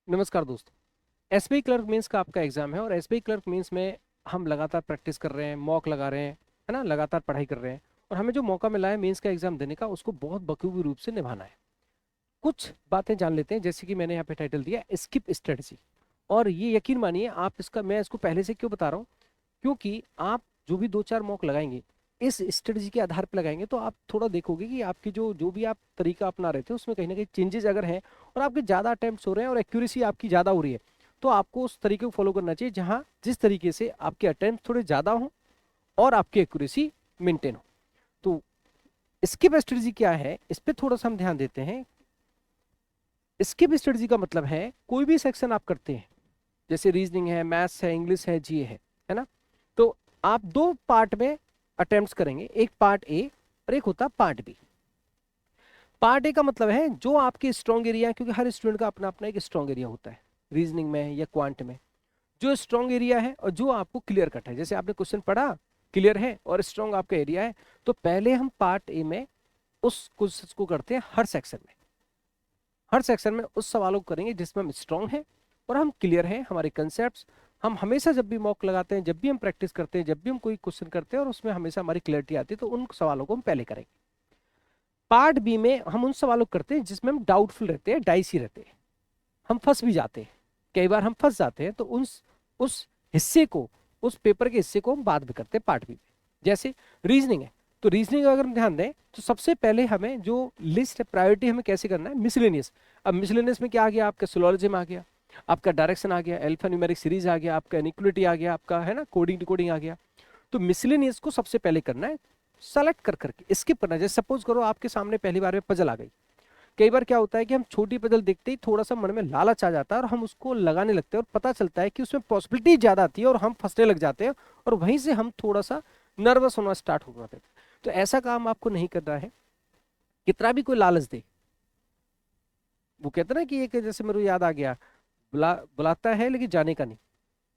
नमस्कार दोस्तों। SBI clerk mains का आपका एग्जाम है और एसबीआई क्लर्क मेंस में हम लगातार प्रैक्टिस कर रहे हैं, मॉक लगा रहे हैं, है ना, लगातार पढ़ाई कर रहे हैं। और हमें जो मौका मिला है मेंस का एग्जाम देने का, उसको बहुत बखूबी रूप से निभाना है। कुछ बातें जान लेते हैं, जैसे कि मैंने यहाँ पे टाइटल दिया स्किप स्ट्रेटजी। और ये यकीन मानिए, आप इसका मैं इसको पहले से क्यों बता रहा हूँ, क्योंकि आप जो भी दो चार मॉक लगाएंगे इस स्ट्रेटजी के आधार पर लगाएंगे तो आप थोड़ा देखोगे कि आपकी जो जो भी आप तरीका अपना रहे थे उसमें कहीं ना कहीं चेंजेस अगर हैं और आपके ज़्यादा अटेम्प्ट्स हो रहे हैं और एक्यूरेसी आपकी ज़्यादा हो रही है, तो आपको उस तरीके को फॉलो करना चाहिए जहां जिस तरीके से आपके अटेम्प्ट थोड़े ज़्यादा हों और आपकी एक्यूरेसी मेंटेन हो। तो स्किप स्ट्रेटजी क्या है, इस पर थोड़ा सा हम ध्यान देते हैं। स्किप स्ट्रेटजी का मतलब है कोई भी सेक्शन आप करते हैं, जैसे रीजनिंग है, मैथ्स है, इंग्लिश है, जीए है ना, तो आप दो पार्ट में अटेम्प्ट्स करेंगे, एक पार्ट ए और एक होता पार्ट बी। पार्ट ए का मतलब है जो आपके स्ट्रॉन्ग एरिया है, क्योंकि हर स्टूडेंट का अपना अपना एक स्ट्रॉन्ग एरिया होता है रीजनिंग में या क्वांट में। जो स्ट्रॉन्ग एरिया है और जो आपको क्लियर कट है, जैसे आपने क्वेश्चन पढ़ा, क्लियर है और स्ट्रॉन्ग आपका एरिया है, तो पहले हम पार्ट ए में उस क्वेश्चन को करते हैं। हर सेक्शन में उस सवालों को करेंगे जिसमें हम स्ट्रॉन्ग हैं और हम क्लियर हैं, हमारे कंसेप्ट। हम हमेशा जब भी मॉक लगाते हैं, जब भी हम प्रैक्टिस करते हैं, जब भी हम कोई क्वेश्चन करते हैं और उसमें हमेशा हमारी क्लियरिटी आती है, तो उन सवालों को हम पहले करेंगे। पार्ट बी में हम उन सवालों को करते हैं जिसमें हम डाउटफुल रहते हैं, डाइसी रहते हैं, हम फंस भी जाते हैं। कई बार हम फंस जाते हैं, तो उस हिस्से को, उस पेपर के हिस्से को हम बाद में करते हैं पार्ट बी में। जैसे रीजनिंग है, तो रीजनिंग अगर हम ध्यान दें तो सबसे पहले हमें जो लिस्ट है, प्रायोरिटी हमें कैसे करना है, मिसलेनियस। अब मिसलेनियस में क्या आ गया, आपका सिलोजिज्म आ गया, आपका डायरेक्शन आ गया, अल्फा न्यूमेरिक सीरीज आ गया, आपका इनइक्वालिटी आ गया, आपका है ना कोडिंग डिकोडिंग आ गया। तो मिसलेनियस को सबसे पहले करना है, सेलेक्ट कर करके स्किप करना है। जैसे सपोज करो आपके सामने पहली बार में पजल आ गई। कई बार क्या होता है कि हम छोटी पजल देखते ही थोड़ा सा मन में लालच आ जाता है और हम उसको लगाने लगते हैं, और पता चलता है कि उसमें पॉसिबिलिटी ज्यादा आती है और हम फंसने लग जाते हैं, और वहीं से हम थोड़ा सा नर्वस होना स्टार्ट हो जाते हैं। तो ऐसा काम आपको नहीं करना है। कितना भी कोई लालच दे, वो कहते हैं ना कि एक, जैसे मेरे को याद आ गया, बुलाता है लेकिन जाने का नहीं,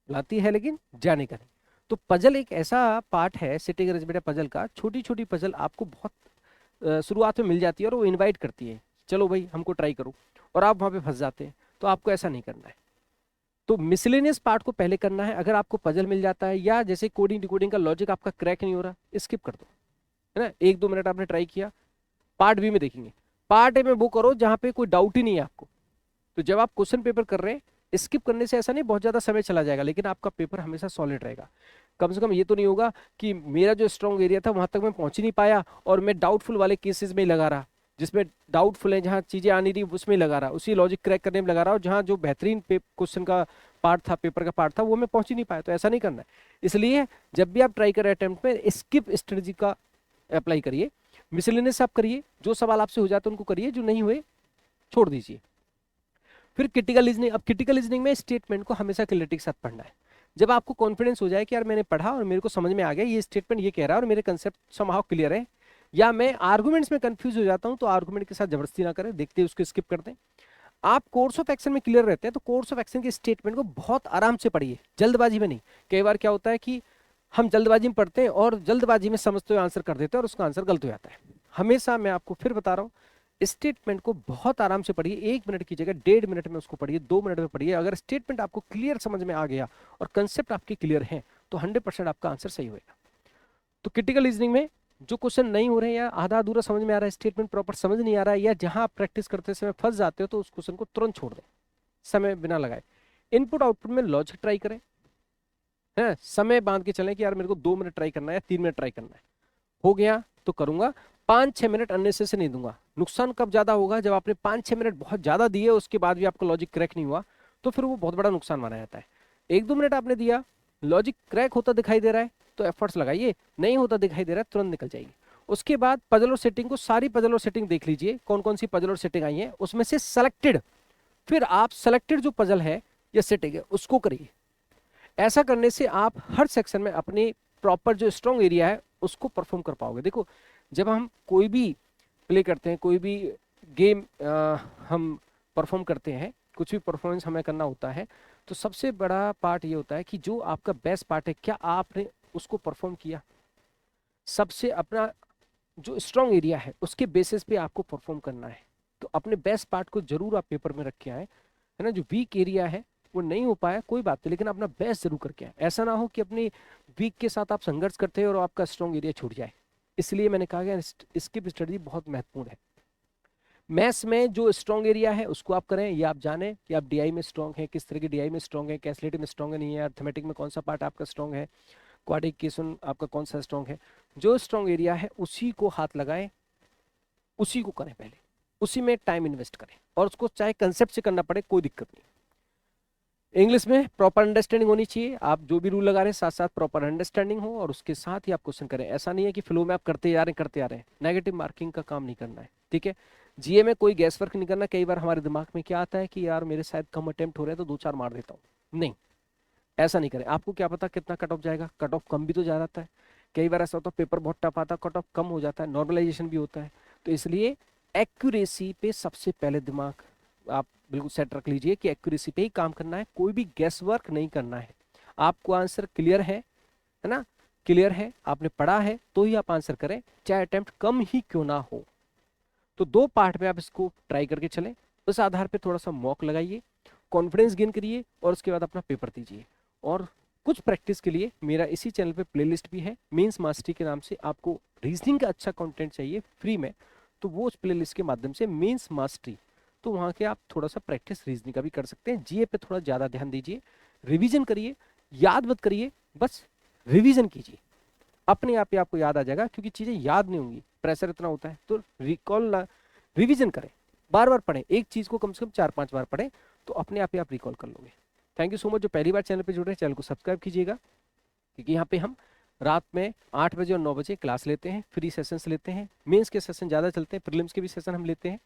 बुलाती है लेकिन जाने का नहीं। तो पजल एक ऐसा पार्ट है सिटिंग अरेंजमेंट पजल का, छोटी छोटी पजल आपको बहुत शुरुआत में मिल जाती है और वो इनवाइट करती है, चलो भाई हमको ट्राई करो, और आप वहां पे फंस जाते हैं। तो आपको ऐसा नहीं करना है। तो मिसलेनियस पार्ट को पहले करना है। अगर आपको पजल मिल जाता है या जैसे कोडिंग डिकोडिंग का लॉजिक आपका क्रैक नहीं हो रहा, स्किप कर दो, है ना, 1-2 मिनट आपने ट्राई किया, पार्ट बी में देखेंगे। पार्ट ए में वो करो जहां पे कोई डाउट ही नहीं है आपको। तो जब आप क्वेश्चन पेपर कर रहे हैं, स्किप करने से ऐसा नहीं बहुत ज्यादा समय चला जाएगा, लेकिन आपका पेपर हमेशा सॉलिड रहेगा। कम से कम ये तो नहीं होगा कि मेरा जो स्ट्रॉन्ग एरिया था वहां तक मैं पहुंच ही नहीं पाया और मैं डाउटफुल वाले केसेस में ही लगा रहा, जिसमें डाउटफुल है, जहां चीजें आ नहीं रही उसमें ही लगा रहा, उसी लॉजिक क्रैक करने में लगा रहा, और जहां जो बेहतरीन क्वेश्चन का पार्ट था, पेपर का पार्ट था, वो मैं पहुंच ही नहीं पाया। तो ऐसा नहीं करना है। इसलिए जब भी आप ट्राई करें अटेम्प्ट में, स्किप स्ट्रेटजी का अप्लाई करिए। मिसलेनियस आप करिए, जो सवाल आपसे हो जाते हैं उनको करिए, जो नहीं हुए छोड़ दीजिए। फिर क्रिटिकल रीजनिंग। अब क्रिटिकल रीजनिंग में स्टेटमेंट को हमेशा क्लैरिटी के साथ पढ़ना है। जब आपको कॉन्फिडेंस हो जाए कि यार मैंने पढ़ा और मेरे को समझ में आ गया ये स्टेटमेंट ये कह रहा है और मेरे कंसेप्ट समहाउ क्लियर है, या मैं आर्गुमेंट्स में कंफ्यूज हो जाता हूं, तो आर्गुमेंट के साथ जबरदस्ती ना करें, देखते ही उसको स्किप कर दें। आप कोर्स ऑफ एक्शन में क्लियर रहते हैं, तो कोर्स ऑफ एक्शन के स्टेटमेंट को बहुत आराम से पढ़िए, जल्दबाजी में नहीं। कई बार क्या होता है कि हम जल्दबाजी में पढ़ते हैं और जल्दबाजी में समझते हुए आंसर कर देते हैं और उसका आंसर गलत हो जाता है। हमेशा मैं आपको फिर बता रहा हूँ, स्टेटमेंट को बहुत आराम से पढ़िए, 1 मिनट की जगह 1.5 मिनट में उसको पढ़िए, 2 मिनट में पढ़िए। अगर स्टेटमेंट आपको क्लियर समझ में आ गया और कंसेप्ट आपके क्लियर हैं, तो 100% आपका आंसर सही होगा। तो क्रिटिकल रीजनिंग में जो क्वेश्चन नहीं हो रहे हैं या आधा अधूरा समझ में आ रहा है, स्टेटमेंट प्रॉपर समझ नहीं आ रहा है, या जहां आप प्रैक्टिस करते समय फंस जाते हो, तो उस क्वेश्चन को तुरंत छोड़ दें, समय बिना लगाए। इनपुट आउटपुट में लॉजिक ट्राई करें, है, समय बांध के चलें कि यार मेरे को 2 मिनट ट्राई करना है या 3 मिनट ट्राई करना है, हो गया तो करूंगा। 5-6 मिनट अननेसेसरी नहीं दूंगा। नुकसान कब ज्यादा होगा, जब आपने 5-6 मिनट बहुत ज्यादा दिए उसके बाद भी आपका लॉजिक क्रैक नहीं हुआ, तो फिर वो बहुत बड़ा नुकसान माना जाता है। 1-2 मिनट आपने दिया, लॉजिक क्रैक होता दिखाई दे रहा है तो एफर्ट्स लगाइए, नहीं होता दिखाई दे रहा है तुरंत निकल जाइए। उसके बाद पजल और सेटिंग को, सारी पजल और सेटिंग देख लीजिए, कौन कौन सी पजल और सेटिंग आई है, उसमें से सेलेक्टेड, फिर आप सेलेक्टेड जो पजल है या सेटिंग है उसको करिए। ऐसा करने से आप हर सेक्शन में अपनी प्रॉपर जो स्ट्रॉन्ग एरिया है उसको परफॉर्म कर पाओगे। देखो, जब हम कोई भी प्ले करते हैं, कोई भी गेम हम परफॉर्म करते हैं, कुछ भी परफॉर्मेंस हमें करना होता है, तो सबसे बड़ा पार्ट ये होता है कि जो आपका बेस्ट पार्ट है, क्या आपने उसको परफॉर्म किया। सबसे अपना जो स्ट्रॉन्ग एरिया है उसके बेसिस पे आपको परफॉर्म करना है। तो अपने बेस्ट पार्ट को जरूर आप पेपर में रख के आए। है ना, जो वीक एरिया है वो नहीं हो पाया कोई बात नहीं, लेकिन अपना बेस्ट जरूर करके आए। ऐसा ना हो कि अपनी वीक के साथ आप संघर्ष करते हैं और आपका स्ट्रॉन्ग एरिया छूट जाए। इसलिए मैंने कहा कि स्किप स्टडी बहुत महत्वपूर्ण है। मैथ्स में जो स्ट्रॉन्ग एरिया है उसको आप करें, ये आप जानें कि आप डीआई में स्ट्रॉन्ग है, किस तरह की डीआई में स्ट्रॉन्ग है, कैलकुलेट में स्ट्रॉन्ग है नहीं है, अर्थमेटिक में कौन सा पार्ट आपका स्ट्रॉन्ग है, क्वाड्रिकेशन आपका कौन सा स्ट्रॉन्ग है। जो स्ट्रॉन्ग एरिया है उसी को हाथ लगाएं, उसी को करें पहले, उसी में टाइम इन्वेस्ट करें, और उसको चाहे कंसेप्ट से करना पड़े कोई दिक्कत नहीं। इंग्लिश में प्रॉपर अंडरस्टैंडिंग होनी चाहिए, आप जो भी रूल लगा रहे हैं साथ साथ प्रॉपर अंडरस्टैंडिंग हो, और उसके साथ ही आप क्वेश्चन करें। ऐसा नहीं है कि फ्लो में आप करते जा रहे हैं करते आ रहे हैं, नेगेटिव मार्किंग का काम नहीं करना है, ठीक है। जीए में कोई गैस वर्क नहीं करना। कई बार हमारे दिमाग में क्या आता है कि यार मेरे शायद कम अटेम्प्ट हो रहे हैं तो 2-4 मार देता हूँ, नहीं, ऐसा नहीं करें। आपको क्या पता कितना कट ऑफ जाएगा, कट ऑफ कम भी तो जा जाता है। कई बार ऐसा होता है पेपर बहुत टफ आता है, कट ऑफ कम हो जाता है, नॉर्मलाइजेशन भी होता है। तो इसलिए एक्यूरेसी पे सबसे पहले दिमाग आप बिल्कुल सेट रख लीजिए कि एक्यूरेसी पे ही काम करना है, कोई भी गैस वर्क नहीं करना है। आपको आंसर क्लियर है ना, क्लियर है, आपने पढ़ा है तो ही आप आंसर करें, चाहे अटेम्प्ट कम ही क्यों ना हो। तो 2 पार्ट में आप इसको ट्राई करके चलें, उस आधार पे थोड़ा सा मॉक लगाइए, कॉन्फिडेंस गेन करिए, और उसके बाद अपना पेपर दीजिए। और कुछ प्रैक्टिस के लिए मेरा इसी चैनल पे प्लेलिस्ट भी है, मेंस मास्टरी के नाम से। आपको रीजनिंग का अच्छा कंटेंट चाहिए फ्री में, तो वो उस प्लेलिस्ट के माध्यम से मेंस मास्टरी, तो वहाँ के आप थोड़ा सा प्रैक्टिस रीजनिंग का भी कर सकते हैं। जीए पे थोड़ा ज़्यादा ध्यान दीजिए, रिवीजन करिए, याद मत करिए, बस रिवीजन कीजिए, अपने आप ही आपको याद आ जाएगा, क्योंकि चीज़ें याद नहीं होंगी, प्रेशर इतना होता है। तो रिकॉल ना, रिवीजन करें, बार बार पढ़ें, एक चीज़ को कम से कम 4-5 बार पढ़ें, तो अपने आप ही आप रिकॉल कर लोगे। Thank you so much. जो पहली बार चैनल पे जुड़ रहे हैं चैनल को सब्सक्राइब कीजिएगा, क्योंकि यहाँ पे हम रात में 8 बजे और 9 बजे क्लास लेते हैं, फ्री सेशंस लेते हैं, मेंस के सेशन ज़्यादा चलते हैं, प्रीलिम्स के भी सेशन हम लेते हैं।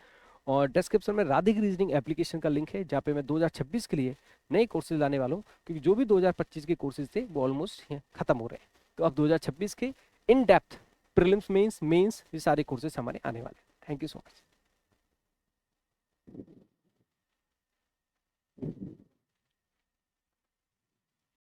और डिस्क्रिप्शन में राधिक रीजनिंग एप्लीकेशन का लिंक है, जहाँ पे मैं 2026 के लिए नए कोर्सेज लाने वाला हूँ, क्योंकि जो भी 2025 के कोर्सेज थे वो ऑलमोस्ट खत्म हो रहे हैं। तो अब 2026 के इन डेप्थ प्रीलिम्स मेंस ये सारे कोर्सेज हमारे आने वाले हैं। Thank you so much.